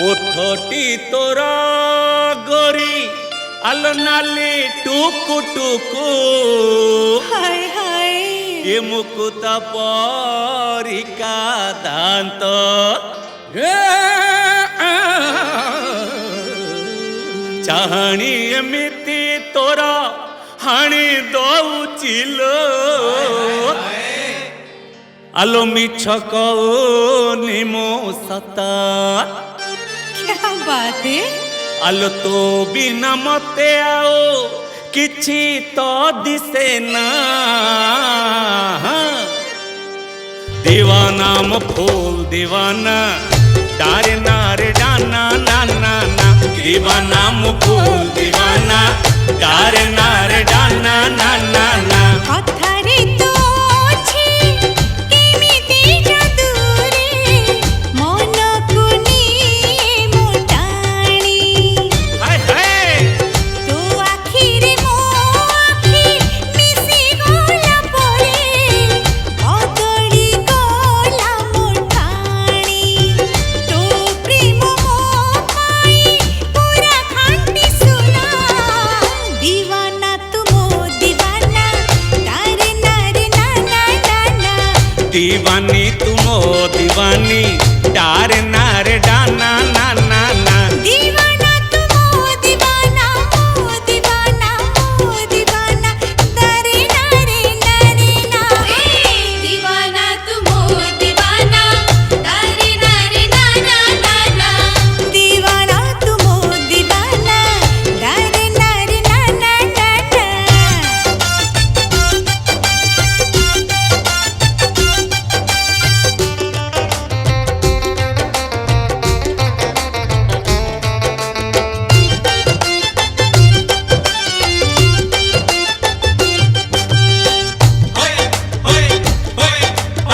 ওঠটি তোরা গরি আলো নালি টুকু টুকু হায় হায় এ মুকুতা পরিকা দান্ত চাহানি এমিতি তোরা হাଣି দଉଚିଲୋ আলো মিছ কওনি ମୋ ସତ क्या बात है আলো তো বিনা মতে আও କିଛି ତ ଦିଶେ ନା दीवाना म फूल दीवाना डारे नारे डाना ना ना ना दीवाना म फूल दीवाना डारे नारे डाना ना ना ना कथारे तो अछि केमिति जादूरे मन कुनी मोटाणी हाय हाय तो आखिरे मो आखि मिसी गला परे बदली गला मोटाणी तो प्रेम मो पाई पूरा खांटी सुना दीवाना तुमो दीवाना तारे नारे ना ना ना ना दीवानी तुमो दीवानी डारे नारे डाना ना ना ना दीवाना तुमो दीवाना मो दीवाना तारे नारे नारे ना दीवाना तुमो दीवाना तारे नारे ना ना ना ना दीवाना तुमो दीवाना तारे नारे ना ना ना ना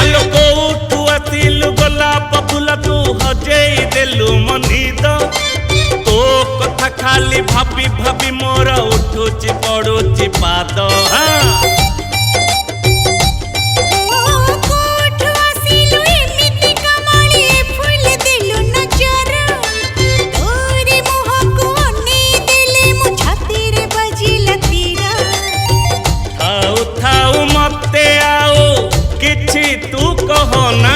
আলো কোঠু আসিলু গোলাপ ফুল তু হজেই দেলু মনিদ তো কথা খালি ভাবি ভাবি মোর উঠুছি পড়ুছি পাদ कोठु आसिलु एमिति कमली फूल देलु नजर तोरे मुहको अने देले मु छाती रे बजिला तीरा थाउ थाउ मते आओ किछि तू कहना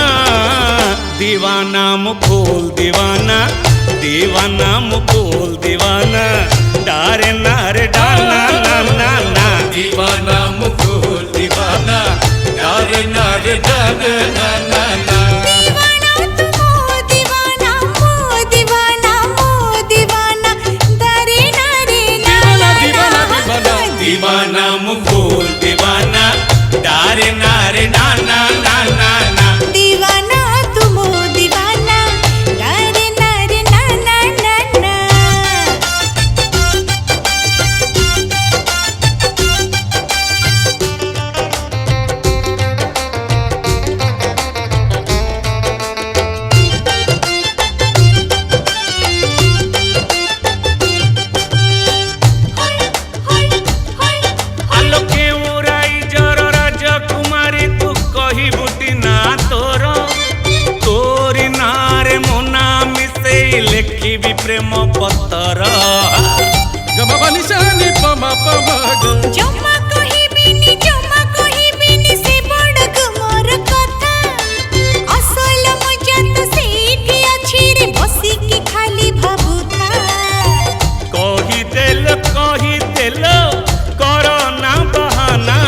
दीवाना मु फूल दीवाना दीवाना मु फूल दीवाना डारे नारे डाना ना ना ना दीवाना मुकुल दीवाना नारे नारे डाना ना ना ना दीवाना तुमो दीवाना मो दीवाना तारे नारे ना दीवाना दीवाना दीवाना मुकुल दीवाना डारे नारे डाना ना ना ना दीवाना तुमो दीवाना तारे नारे ना ना ना ना আলো কেউরাই জর রাজকুমারী তু কহিবুটি না তোর তোরি নারে মোনা মিশেই লেখিবি প্রেম পত্র गम बनिशानी पमा पमा ग जम्मा कहिबिनी से बड़क मोर कथा असल मजा तो सेठी अछि रे बसी की खाली भाबुथा कही देल कर ना बहाना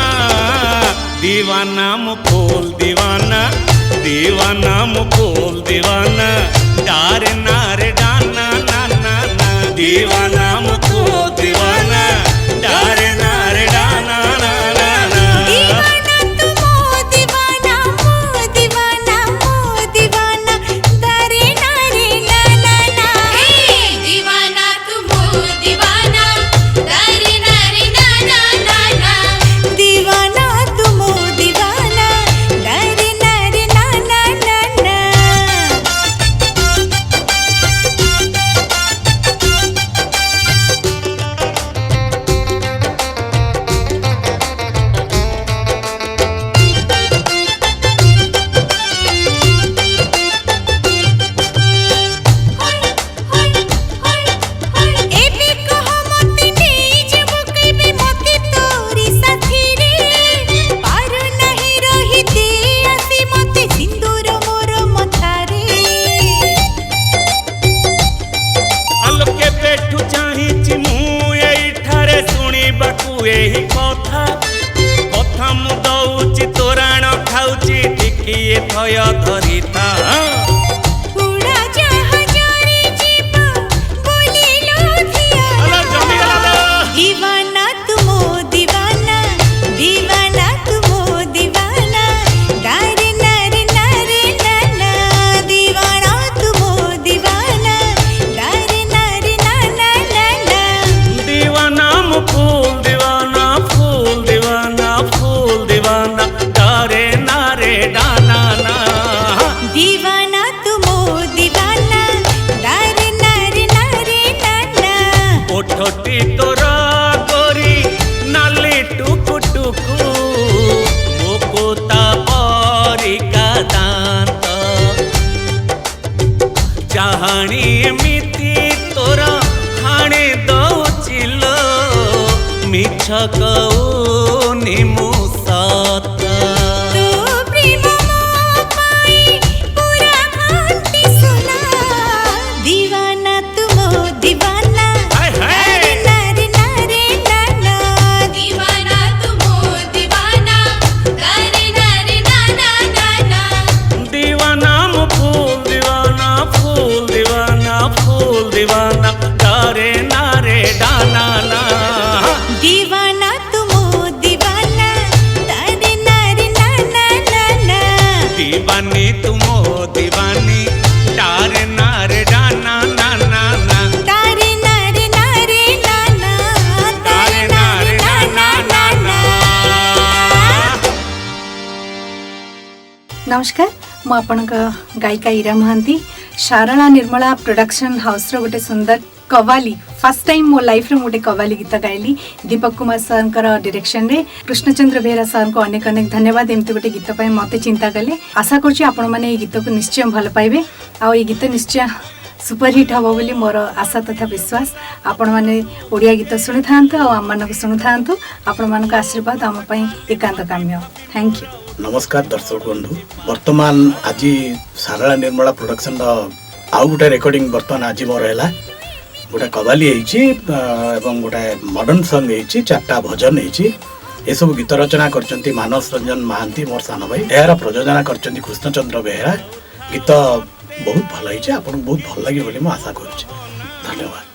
दीवाना मु फूल दीवाना दीवाना मु फूल दीवाना डारे नारे डाना ना ना ना दीवाना मु फूल दीवाना डारे नारे डाना ना ना ना दीवाना तुमो दीवाना मो दीवाना तारे नारे ना ना ना दीवाना तुमो दीवाना तारे नारे ना ना ना ना दीवाना तुमो दीवाना तारे नारे ना ना ना ना ଡାହାଣୀ ଏମିତି ତୋର ହାଣେ ଦଉଚିଲୋ ମିଛ କହୁନି ମୁଁ ସତ ତୋ ପ୍ରେମ ମୋ ପାଇଁ ପୁରା ଘଣ୍ଟି ସୁନା दीवाना तू मो दीवाना हाय हाय। नारे नारे नाना दीवाना तू मो दीवाना नारे नारे नाना नाना दीवाना मु फूल दीवाना फूल दीवाना फूल दीवाना डारे नारे डाना ना दीवाना तू मो दीवाना नारे नारे नाना नाना दीवानी तुमो दीवानी डारे नारे डाना ना ना ना तारे नारे नारे नाना डारे नारे डाना ना ना नमस्कार मु आपणक गायिका इरा महांती शारला निर्मला प्रोडक्शन हाउस रो गोटे सुंदर कवाली फर्स्ट टाइम मो लाइफ रे गोटे कवाली गीत गाइली दीपक कुमार सर डायरेक्शन रे कृष्णचंद्र बेहरा सर को अनेक अनेक धन्यवाद एमती गोटे गीत पाई मते चिंता कले आशा करछि आपण माने ए गीत को निश्चय भल पाइबे आ ए गीत निश्चय सुपरहिट हबो बोली मोर आशा तथा विश्वास आपण माने ओडिया गीत सुनि थांतु आ हम मानको सुनु थांतु आपण मानको आशीर्वाद हम पई एकांत काम्य थैंक यू नमस्कार दर्शक बंधु वर्तमान आज सारला निर्मला प्रोडक्शन आउ गोटे रेकर्डिंग वर्तमान आज मोर है गोटे कवाली एवं गोटे मॉडर्न सॉन्ग चार्टा भजन ये सब गीत रचना करचंती मानस रंजन महांती मोर सान भाई यार प्रयोजना करचंती कृष्णचंद्र बेहरा गीत बहुत भल आपन बहुत भल लगे बोली आशा करुच्ची धन्यवाद।